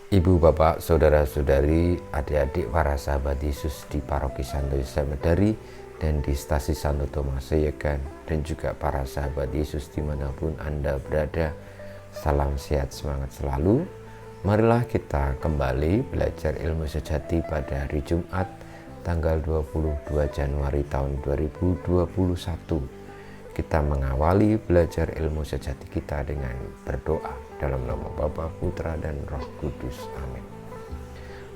Ibu, bapak, saudara-saudari, adik-adik para sahabat Yesus di Paroki Santo Yosef Medari dan di Stasi Santo Tomas Yekan, dan juga para sahabat Yesus dimanapun Anda berada, salam sehat semangat selalu. Marilah kita kembali belajar ilmu sejati pada hari Jumat tanggal 22 Januari tahun 2021. Kita mengawali belajar ilmu sejati kita dengan berdoa dalam nama Bapa, Putra, dan Roh Kudus. Amin.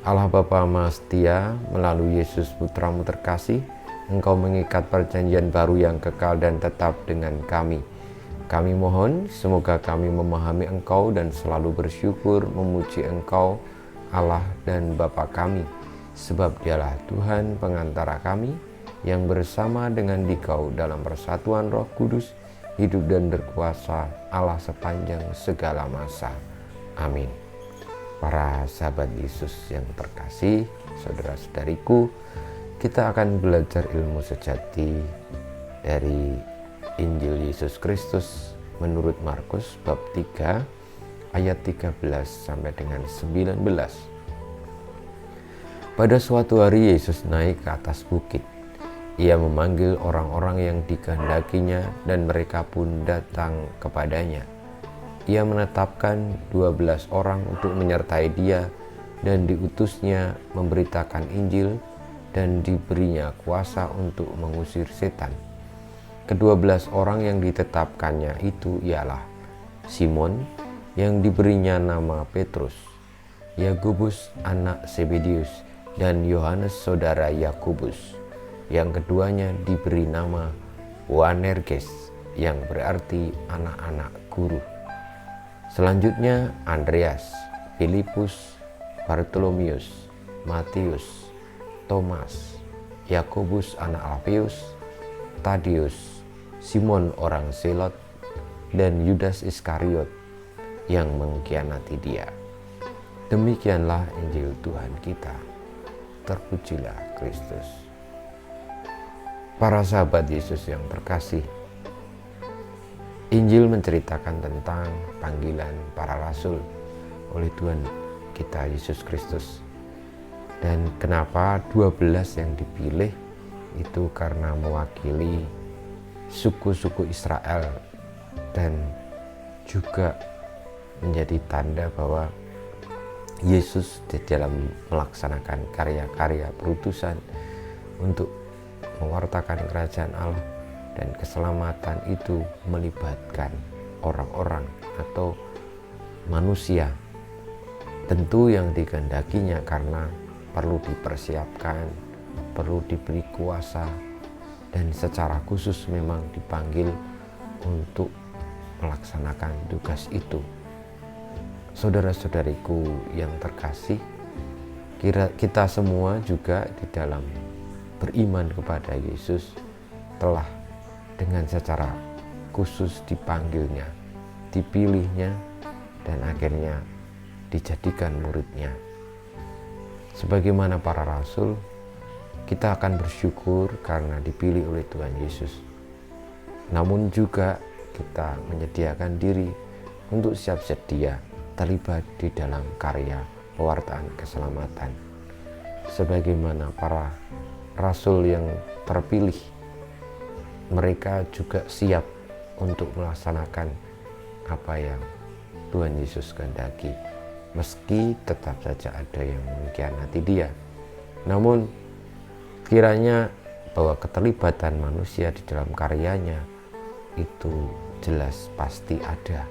Allah Bapa Maha Setia, melalui Yesus Putramu terkasih, Engkau mengikat perjanjian baru yang kekal dan tetap dengan kami. Kami mohon semoga kami memahami Engkau dan selalu bersyukur memuji Engkau, Allah dan Bapa kami, sebab Dialah Tuhan pengantara kami, yang bersama dengan Dikau dalam persatuan Roh Kudus, hidup dan berkuasa Allah sepanjang segala masa. Amin. Para sahabat Yesus yang terkasih, saudara-saudariku, kita akan belajar ilmu sejati dari Injil Yesus Kristus menurut Markus bab 3 ayat 13 sampai dengan 19. Pada suatu hari Yesus naik ke atas bukit. Ia memanggil orang-orang yang dikehendakinya dan mereka pun datang kepadanya. Ia menetapkan 12 orang untuk menyertai dia dan diutusnya memberitakan Injil dan diberinya kuasa untuk mengusir setan. Ke-12 orang yang ditetapkannya itu ialah Simon yang diberinya nama Petrus, Yakobus anak Zebedius, dan Yohanes saudara Yakobus. Yang keduanya diberi nama Boanerges, yang berarti anak-anak guru. Selanjutnya Andreas, Filipus, Bartolomius, Matius, Thomas, Yakobus anak Alfeus, Tadeus, Simon orang Selot, dan Yudas Iskariot yang mengkhianati dia. Demikianlah Injil Tuhan kita. Terpujilah Kristus. Para sahabat Yesus yang terkasih, Injil menceritakan tentang panggilan para rasul oleh Tuhan kita Yesus Kristus. Dan kenapa 12 yang dipilih itu karena mewakili suku-suku Israel dan juga menjadi tanda bahwa Yesus di dalam melaksanakan karya-karya perutusan untuk mewartakan kerajaan Allah dan keselamatan itu melibatkan orang-orang atau manusia, tentu yang dikehendakinya karena perlu dipersiapkan, perlu diberi kuasa, dan secara khusus memang dipanggil untuk melaksanakan tugas itu. Saudara-saudariku yang terkasih, kita semua juga di dalam beriman kepada Yesus telah dengan secara khusus dipanggilnya, dipilihnya, dan akhirnya dijadikan muridnya. Sebagaimana para rasul, kita akan bersyukur karena dipilih oleh Tuhan Yesus. Namun juga kita menyediakan diri untuk siap sedia terlibat di dalam karya pewartaan keselamatan. Sebagaimana para rasul yang terpilih, mereka juga siap untuk melaksanakan apa yang Tuhan Yesus kehendaki, meski tetap saja ada yang mengkhianati dia. Namun kiranya bahwa keterlibatan manusia di dalam karyanya itu jelas pasti ada,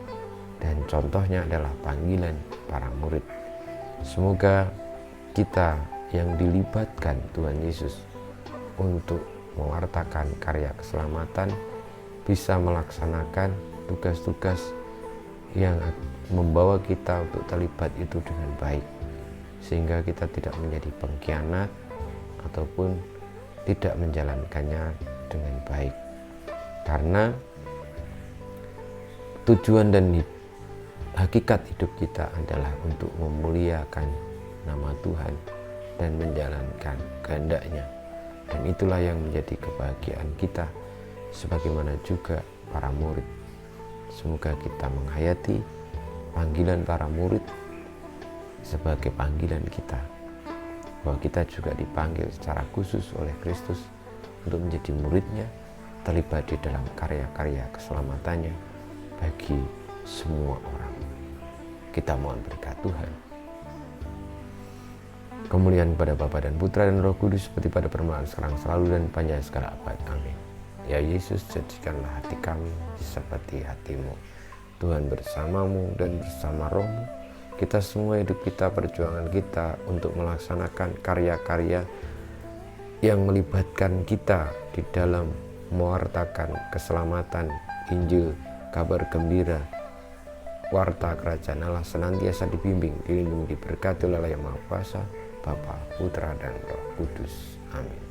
dan contohnya adalah panggilan para murid. Semoga kita yang dilibatkan Tuhan Yesus untuk mewartakan karya keselamatan bisa melaksanakan tugas-tugas yang membawa kita untuk terlibat itu dengan baik, sehingga kita tidak menjadi pengkhianat ataupun tidak menjalankannya dengan baik. Karena tujuan dan hakikat hidup kita adalah untuk memuliakan nama Tuhan dan menjalankan kehendak-Nya. Dan itulah yang menjadi kebahagiaan kita, sebagaimana juga para murid. Semoga kita menghayati panggilan para murid sebagai panggilan kita, bahwa kita juga dipanggil secara khusus oleh Kristus untuk menjadi muridnya, terlibat di dalam karya-karya keselamatannya bagi semua orang. Kita mohon berkat Tuhan. Kemuliaan kepada Bapa dan Putra dan Roh Kudus, seperti pada permulaan, sekarang, selalu, dan panjang segala abad. Amin. Ya Yesus, jadikanlah hati kami seperti hati-Mu. Tuhan bersamamu dan bersama rohmu. Kita semua hidup kita, perjuangan kita untuk melaksanakan karya-karya yang melibatkan kita di dalam mewartakan keselamatan, Injil, kabar gembira, warta kerajaan Allah, senantiasa dibimbing, dilindungi, diberkati oleh Allah yang Maha Kuasa, Bapa, Putra, dan Roh Kudus. Amin.